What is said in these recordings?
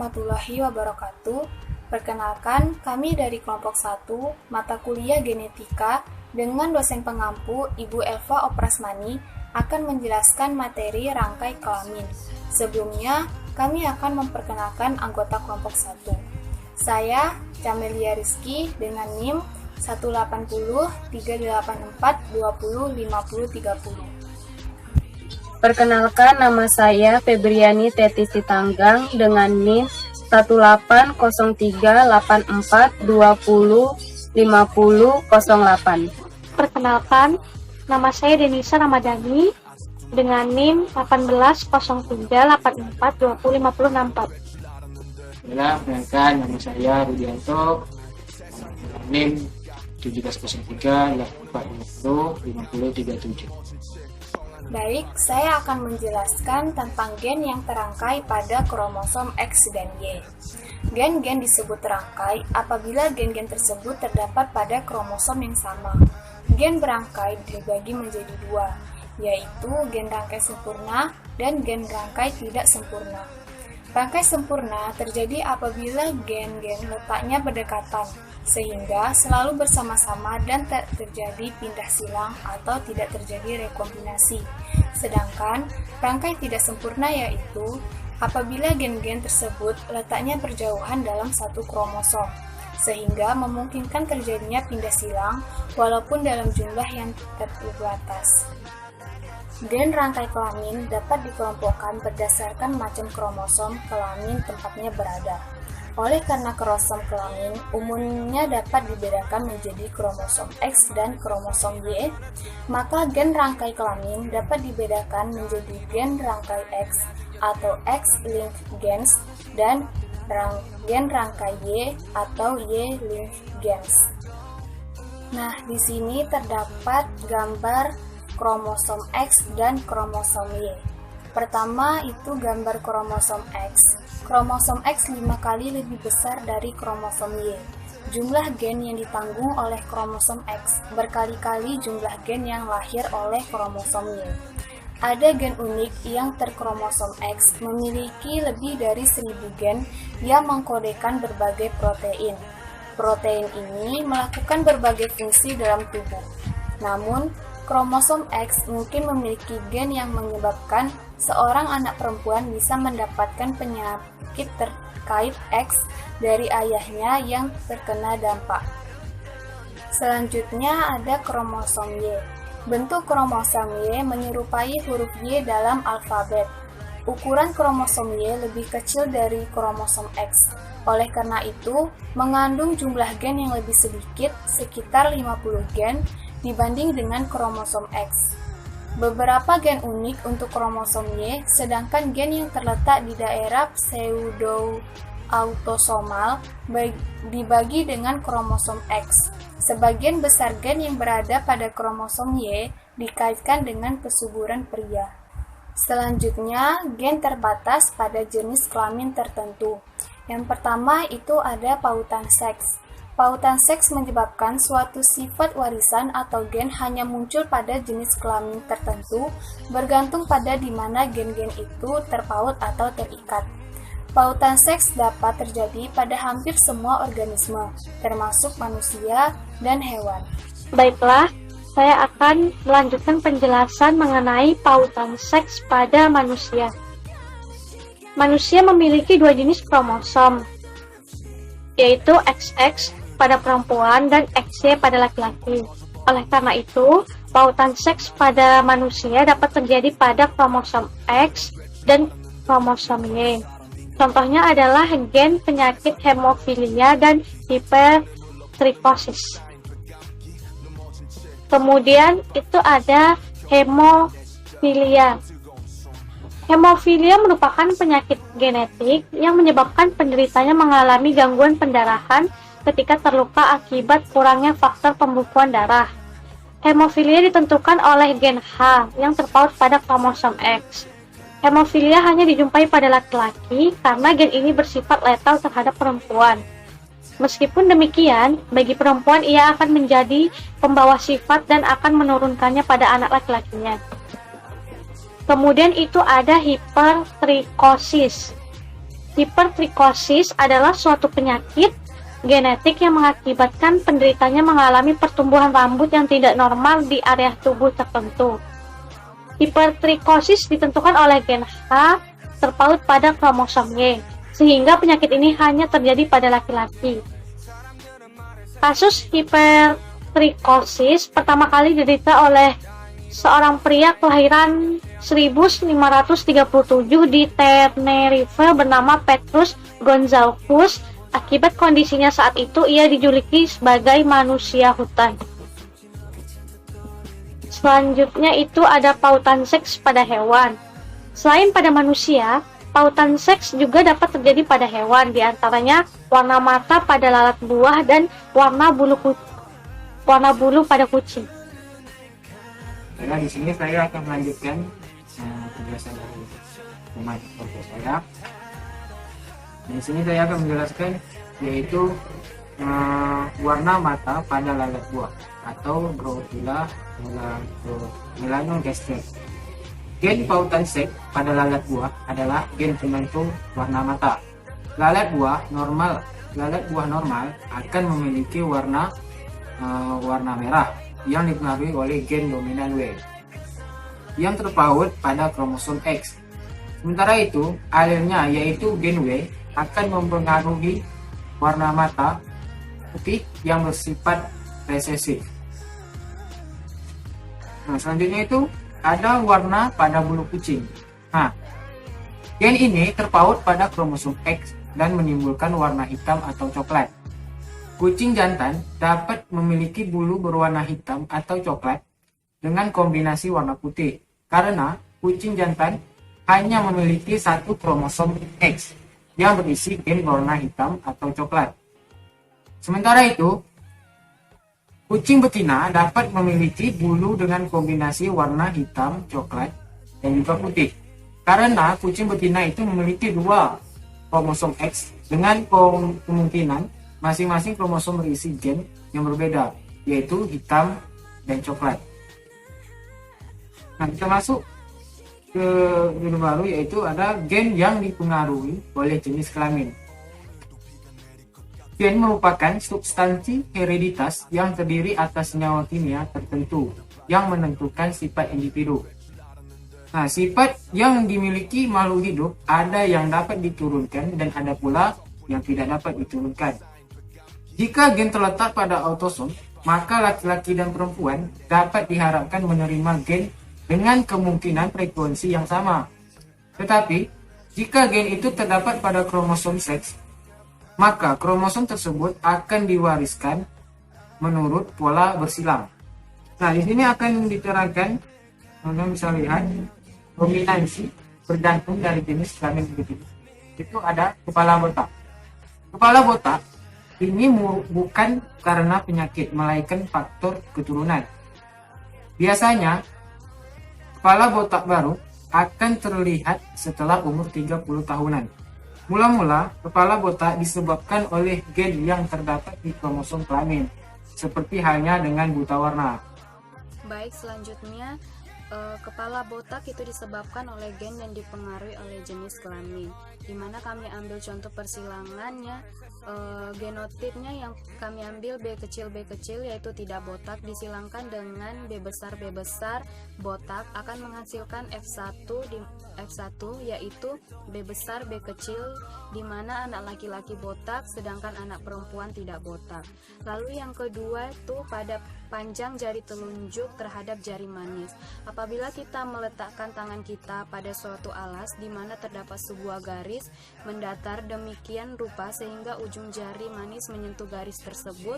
warahmatullahi wabarakatuh. Perkenalkan, kami dari kelompok 1, mata kuliah genetika, dengan dosen pengampu Ibu Elva Oprasmani akan menjelaskan materi rangkai kelamin. Sebelumnya, kami akan memperkenalkan anggota kelompok 1. Saya, Camelia Rizky, dengan NIM 180 384 20 50 30. Perkenalkan, nama saya Febriani Teti Sitanggang dengan NIM 180384 20 50 08. Perkenalkan, nama saya Denisa Ramadhani dengan NIM 180384 20 50 64. Perkenalkan, nama saya Rudianto dengan NIM 1703 850 50 37. Baik, saya akan menjelaskan tentang gen yang terangkai pada kromosom X dan Y. Gen-gen disebut terangkai apabila gen-gen tersebut terdapat pada kromosom yang sama. Gen berangkai dibagi menjadi dua, yaitu gen rangkai sempurna dan gen rangkai tidak sempurna. Rangkai sempurna terjadi apabila gen-gen letaknya berdekatan, sehingga selalu bersama-sama dan tak terjadi pindah silang atau tidak terjadi rekombinasi. Sedangkan rangkai tidak sempurna yaitu apabila gen-gen tersebut letaknya berjauhan dalam satu kromosom, sehingga memungkinkan terjadinya pindah silang walaupun dalam jumlah yang terbatas. Gen rangkai kelamin dapat dikelompokkan berdasarkan macam kromosom kelamin tempatnya berada. Oleh karena kromosom kelamin umumnya dapat dibedakan menjadi kromosom X dan kromosom Y, maka gen rangkai kelamin dapat dibedakan menjadi gen rangkai X atau X-linked gens dan gen rangkai Y atau Y-linked gens. Nah, di sini terdapat gambar kromosom X dan kromosom Y. Pertama itu gambar kromosom X. Kromosom X 5 kali lebih besar dari kromosom Y. Jumlah gen yang ditanggung oleh kromosom X berkali-kali jumlah gen yang lahir oleh kromosom Y. Ada gen unik yang terkromosom X memiliki lebih dari 1000 gen yang mengkodekan berbagai protein. Protein ini melakukan berbagai fungsi dalam tubuh. Namun, kromosom X mungkin memiliki gen yang menyebabkan seorang anak perempuan bisa mendapatkan penyakit terkait X dari ayahnya yang terkena dampak. Selanjutnya ada kromosom Y. Bentuk kromosom Y menyerupai huruf Y dalam alfabet. Ukuran kromosom Y lebih kecil dari kromosom X. Oleh karena itu, mengandung jumlah gen yang lebih sedikit, sekitar 50 gen, dibanding dengan kromosom X. Beberapa gen unik untuk kromosom Y, sedangkan gen yang terletak di daerah pseudo-autosomal dibagi dengan kromosom X. Sebagian besar gen yang berada pada kromosom Y dikaitkan dengan kesuburan pria. Selanjutnya, gen terbatas pada jenis kelamin tertentu. Yang pertama itu ada pautan seks. Pautan seks menyebabkan suatu sifat warisan atau gen hanya muncul pada jenis kelamin tertentu, bergantung pada di mana gen-gen itu terpaut atau terikat. Pautan seks dapat terjadi pada hampir semua organisme, termasuk manusia dan hewan. Baiklah, saya akan melanjutkan penjelasan mengenai pautan seks pada manusia. Manusia memiliki dua jenis kromosom, yaitu XX pada perempuan dan XY pada laki-laki. Oleh karena itu, pautan seks pada manusia dapat terjadi pada kromosom X dan kromosom Y. Contohnya adalah gen penyakit hemofilia dan hipertrikosis. Kemudian itu ada hemofilia. Hemofilia merupakan penyakit genetik yang menyebabkan penderitanya mengalami gangguan pendarahan ketika terluka akibat kurangnya faktor pembukuan darah. Hemofilia ditentukan oleh gen H yang terpaut pada kromosom X. Hemofilia hanya dijumpai pada laki-laki karena gen ini bersifat letal terhadap perempuan. Meskipun demikian, bagi perempuan ia akan menjadi pembawa sifat dan akan menurunkannya pada anak laki-lakinya. Kemudian itu ada hipertrikosis. Hipertrikosis adalah suatu penyakit genetik yang mengakibatkan penderitanya mengalami pertumbuhan rambut yang tidak normal di area tubuh tertentu. Hipertrikosis ditentukan oleh gen H terpaut pada kromosom Y, sehingga penyakit ini hanya terjadi pada laki-laki. Kasus hipertrikosis pertama kali diderita oleh seorang pria kelahiran 1537 di Tenerife bernama Petrus Gonçalves. Akibat kondisinya saat itu, ia dijuluki sebagai manusia hutan. Selanjutnya itu ada pautan seks pada hewan. Selain pada manusia, pautan seks juga dapat terjadi pada hewan, diantaranya warna mata pada lalat buah dan warna bulu pada kucing. Nah, di sini saya akan melanjutkan penjelasan dari teman kelompok saya. Di sini saya akan menjelaskan yaitu warna mata pada lalat buah atau Drosophylla melanogaster. Gen pautan seks pada lalat buah adalah gen penentu warna mata. Lalat buah normal akan memiliki warna merah yang dipengaruhi oleh gen dominan W yang terpaut pada kromosom X. Sementara itu, alelnya yaitu gen W akan mempengaruhi warna mata putih yang bersifat resesif. Nah, selanjutnya itu ada warna pada bulu kucing. Nah, gen ini terpaut pada kromosom X dan menimbulkan warna hitam atau coklat. Kucing jantan dapat memiliki bulu berwarna hitam atau coklat dengan kombinasi warna putih, karena kucing jantan hanya memiliki satu kromosom X yang berisi gen berwarna hitam atau coklat. Sementara itu, kucing betina dapat memiliki bulu dengan kombinasi warna hitam, coklat, dan juga putih, karena kucing betina itu memiliki dua kromosom X dengan kemungkinan masing-masing kromosom berisi gen yang berbeda, yaitu hitam dan coklat. Nah, kita masuk ke gen baru, yaitu ada gen yang dipengaruhi oleh jenis kelamin. Gen merupakan substansi hereditas yang terdiri atas senyawa kimia tertentu yang menentukan sifat individu. Nah, sifat yang dimiliki makhluk hidup ada yang dapat diturunkan dan ada pula yang tidak dapat diturunkan. Jika gen terletak pada autosom, maka laki-laki dan perempuan dapat diharapkan menerima gen dengan kemungkinan frekuensi yang sama. Tetapi, jika gen itu terdapat pada kromosom seks, maka kromosom tersebut akan diwariskan menurut pola bersilang. Nah, di sini akan diterangkan, teman-teman bisa lihat, dominansi bergantung dari jenis kelamin individu. Itu ada kepala botak. Kepala botak ini bukan karena penyakit, melainkan faktor keturunan. Biasanya, kepala botak baru akan terlihat setelah umur 30 tahunan. Mula-mula, kepala botak disebabkan oleh gen yang terdapat di kromosom kelamin, seperti halnya dengan buta warna. Baik, selanjutnya kepala botak itu disebabkan oleh gen yang dipengaruhi oleh jenis kelamin, di mana kami ambil contoh persilangannya. Genotipnya yang kami ambil B kecil yaitu tidak botak disilangkan dengan B besar botak akan menghasilkan F1 yaitu B besar B kecil, di mana anak laki-laki botak sedangkan anak perempuan tidak botak. Lalu yang kedua itu pada panjang jari telunjuk terhadap jari manis. Apabila kita meletakkan tangan kita pada suatu alas di mana terdapat sebuah garis mendatar demikian rupa sehingga ujung jari manis menyentuh garis tersebut,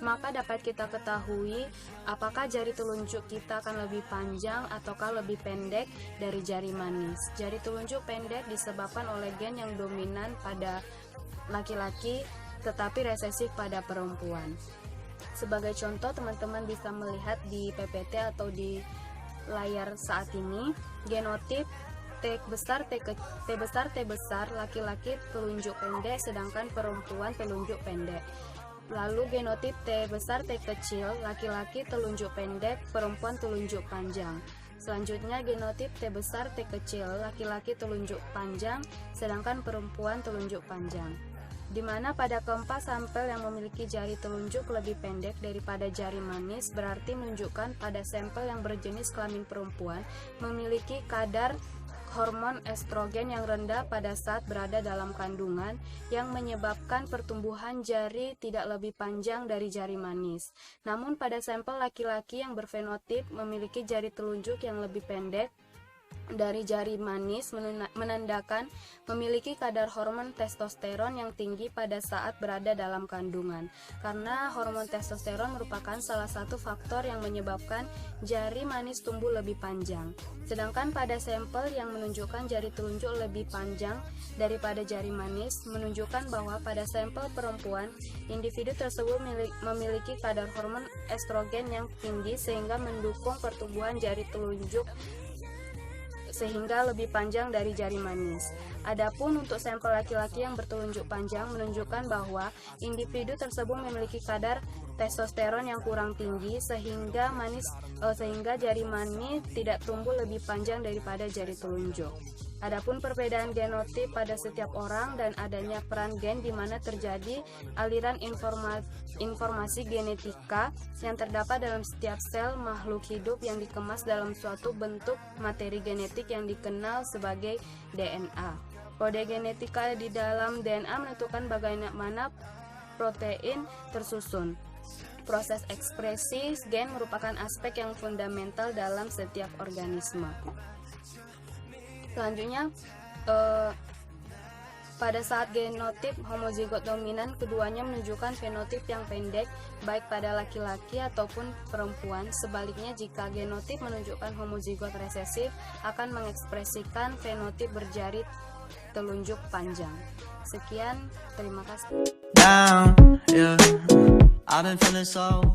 maka dapat kita ketahui apakah jari telunjuk kita akan lebih panjang ataukah lebih pendek dari jari manis. Jari telunjuk pendek disebabkan oleh gen yang dominan pada laki-laki tetapi resesif pada perempuan. Sebagai contoh, teman-teman bisa melihat di PPT atau di layar saat ini, genotip T besar laki-laki telunjuk pendek sedangkan perempuan telunjuk pendek. Lalu genotip T besar T kecil laki-laki telunjuk pendek, perempuan telunjuk panjang. Selanjutnya genotip T besar T kecil, laki-laki telunjuk panjang, sedangkan perempuan telunjuk panjang. Di mana pada keempat sampel yang memiliki jari telunjuk lebih pendek daripada jari manis berarti menunjukkan pada sampel yang berjenis kelamin perempuan memiliki kadar hormon estrogen yang rendah pada saat berada dalam kandungan yang menyebabkan pertumbuhan jari tidak lebih panjang dari jari manis. Namun pada sampel laki-laki yang berfenotip memiliki jari telunjuk yang lebih pendek dari jari manis menandakan memiliki kadar hormon testosteron yang tinggi pada saat berada dalam kandungan, karena hormon testosteron merupakan salah satu faktor yang menyebabkan jari manis tumbuh lebih panjang. Sedangkan pada sampel yang menunjukkan jari telunjuk lebih panjang daripada jari manis menunjukkan bahwa pada sampel perempuan, individu tersebut memiliki kadar hormon estrogen yang tinggi sehingga mendukung pertumbuhan jari telunjuk sehingga lebih panjang dari jari manis. Adapun untuk sampel laki-laki yang bertelunjuk panjang menunjukkan bahwa individu tersebut memiliki kadar testosteron yang kurang tinggi sehingga jari manis tidak tumbuh lebih panjang daripada jari telunjuk. Adapun perbedaan genotip pada setiap orang dan adanya peran gen di mana terjadi aliran informasi genetika yang terdapat dalam setiap sel makhluk hidup yang dikemas dalam suatu bentuk materi genetik yang dikenal sebagai DNA. Kode genetika di dalam DNA menentukan bagaimana protein tersusun. Proses ekspresi gen merupakan aspek yang fundamental dalam setiap organisme. Selanjutnya, pada saat genotip homozigot dominan, keduanya menunjukkan fenotip yang pendek baik pada laki-laki ataupun perempuan. Sebaliknya, jika genotip menunjukkan homozigot resesif, akan mengekspresikan fenotip berjari telunjuk panjang. Sekian, terima kasih. Down, yeah. I've been feeling so